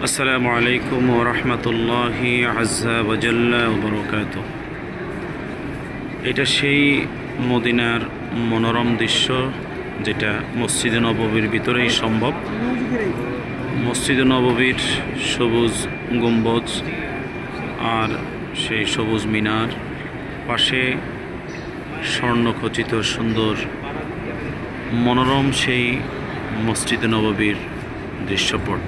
আসসালামু আলাইকুম ওয়া রাহমাতুল্লাহি আযজা ওয়া জাল্লা ওয়া বারাকাতুহু। এটা সেই মদিনার মনোরম দৃশ্য যেটা মসজিদে নববীর ভিতরেই সম্ভব। মসজিদে নববীর সবুজ গম্বুজ আর সেই সবুজ মিনার, পাশে স্বর্ণখচিত সুন্দর মনোরম সেই মসজিদে নববীর দৃশ্যপট।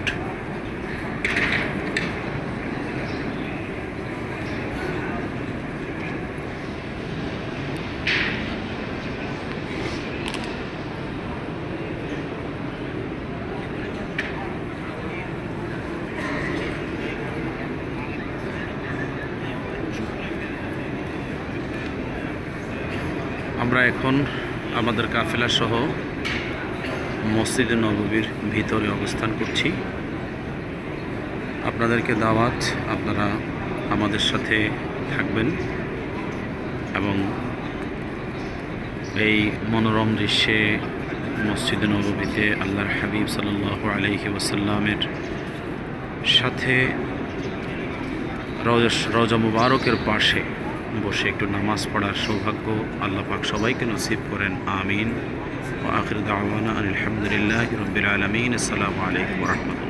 আমরা এখন আমাদের কাফেলা সহ মসজিদে নববীর ভিতরে অবস্থান করছি। আপনাদেরকে দাওয়াত, আপনারা আমাদের সাথে থাকবেন এবং এই মনোরম দৃশ্যে মসজিদে নববীতে আল্লাহর হাবিব সাল্লাল্লাহু আলাইহি ওয়াসাল্লামের সাথে রওজা মুবারকের পাশে বসে একটু নামাজ পড়ার সৌভাগ্য আল্লাহ পাক সবাইকে নসিব করেন, আমিন। ওয়া আখির দাওয়ানা আলহামদুলিল্লাহি রাব্বিল আলামিন। আসসালামু আলাইকুম ওয়া রাহমাতুল্লাহ।